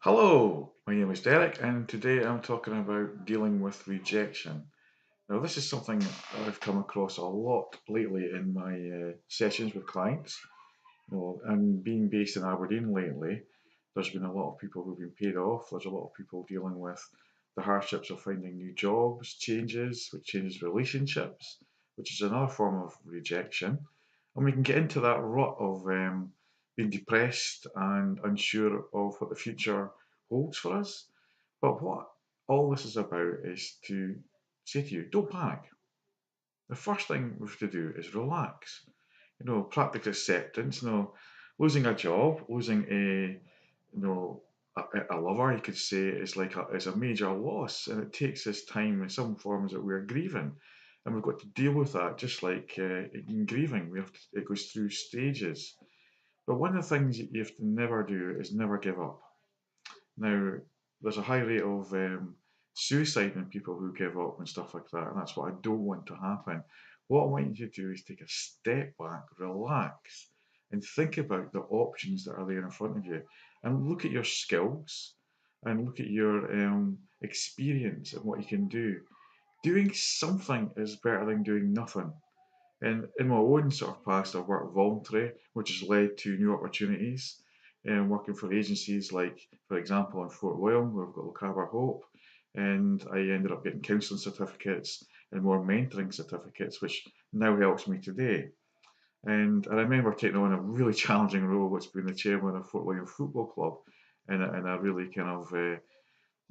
Hello, my name is Derek, and today I'm talking about dealing with rejection. Now, this is something I've come across a lot lately in my sessions with clients. And being based in Aberdeen lately, there's been a lot of people who've been paid off. There's a lot of people dealing with the hardships of finding new jobs, which changes relationships, which is another form of rejection. And we can get into that rut of being depressed and unsure of what the future holds for us. But what all this is about is to say to you, don't panic. The first thing we have to do is relax. Practice acceptance. Losing a job, losing you know, a lover, you could say, is a major loss, and it takes us time in some forms that we're grieving, and we've got to deal with that. Just like in grieving, it goes through stages. But one of the things that you have to never do is never give up. Now, there's a high rate of suicide in people who give up and stuff like that, and that's what I don't want to happen. What I want you to do is take a step back, relax, and think about the options that are there in front of you, and look at your skills, and look at your experience and what you can do. Doing something is better than doing nothing. And in my own sort of past, I've worked voluntary, which has led to new opportunities. And working for agencies like, for example, in Fort William, where we've got Lochaber Hope, and I ended up getting counselling certificates and more mentoring certificates, which now helps me today. And I remember taking on a really challenging role, which being the chairman of Fort William Football Club, in a really kind of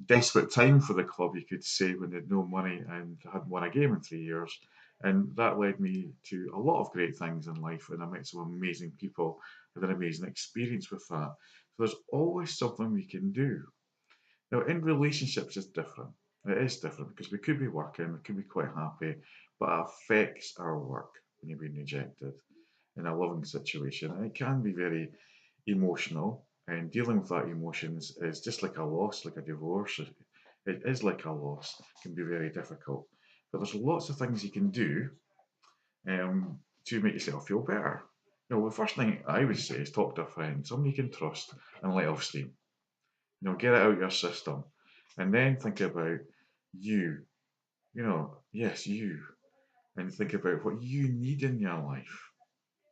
desperate time for the club, you could say, when they had no money and hadn't won a game in 3 years. And that led me to a lot of great things in life, and I met some amazing people, had an amazing experience with that. So there's always something we can do. Now, in relationships, it's different. It is different because we could be working, we could be quite happy, but it affects our work when you're being rejected in a loving situation. And it can be very emotional, and dealing with that emotions is just like a loss, like a divorce. It is like a loss, it can be very difficult. But there's lots of things you can do to make yourself feel better. The first thing I would say is talk to a friend, somebody you can trust, and let off steam. Get it out of your system. And then think about you. Yes, you. And think about what you need in your life.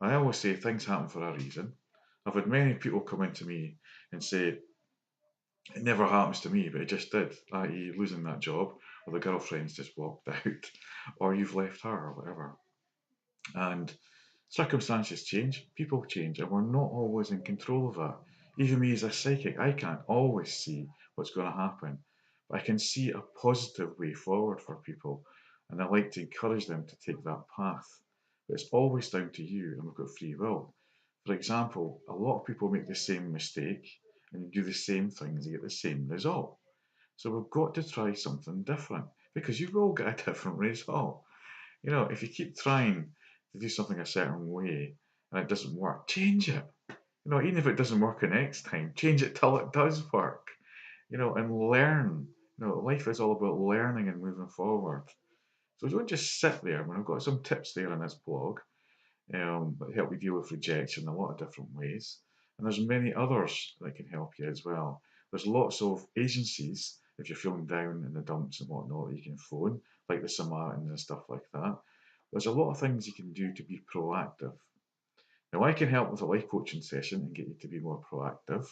I always say things happen for a reason. I've had many people come into me and say, it never happens to me, but it just did, i.e., losing that job, or the girlfriend's just walked out, or you've left her, or whatever. And circumstances change, people change, and we're not always in control of that. Even me as a psychic, I can't always see what's going to happen, but I can see a positive way forward for people, and I like to encourage them to take that path. But it's always down to you, and we've got free will. For example, a lot of people make the same mistake and do the same things, they get the same result. So we've got to try something different because you will get a different result. If you keep trying to do something a certain way and it doesn't work, change it. Even if it doesn't work the next time, change it till it does work. And learn. Life is all about learning and moving forward. So don't just sit there. I've got some tips there in this blog that help you deal with rejection in a lot of different ways. And there's many others that can help you as well. There's lots of agencies, if you're feeling down in the dumps and whatnot, that you can phone, like the Samaritans and stuff like that. There's a lot of things you can do to be proactive. Now, I can help with a life coaching session and get you to be more proactive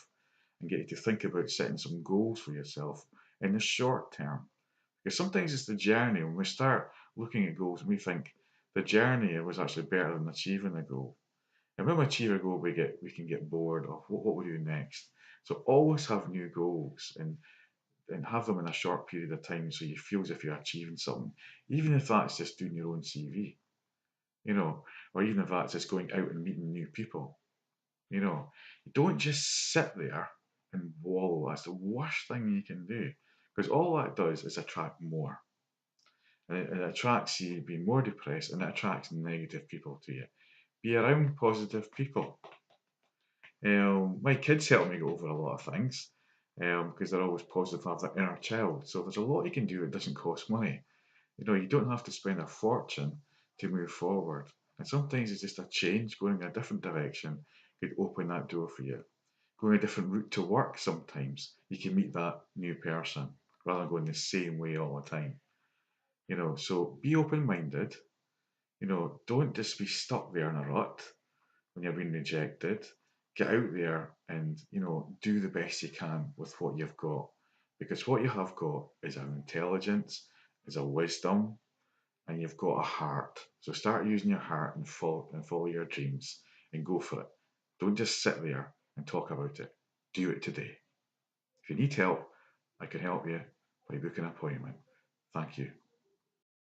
and get you to think about setting some goals for yourself in the short term. Because sometimes it's the journey. When we start looking at goals, we think the journey was actually better than achieving a goal. And when we achieve a goal, we can get bored of what we do next. So always have new goals and have them in a short period of time so you feel as if you're achieving something. Even if that's just doing your own CV, or even if that's just going out and meeting new people. You don't just sit there and wallow. That's the worst thing you can do because all that does is attract more. And it attracts you being more depressed and it attracts negative people to you. Be around positive people. My kids help me go over a lot of things because they're always positive, have that inner child. So there's a lot you can do that doesn't cost money. You don't have to spend a fortune to move forward. And sometimes it's just a change going in a different direction could open that door for you. going a different route to work sometimes. You can meet that new person rather than going the same way all the time. So be open minded. Don't just be stuck there in a rut when you're being rejected. Get out there and, do the best you can with what you've got. Because what you have got is an intelligence, is a wisdom, and you've got a heart. So start using your heart and follow your dreams and go for it. Don't just sit there and talk about it. Do it today. If you need help, I can help you by booking an appointment. Thank you.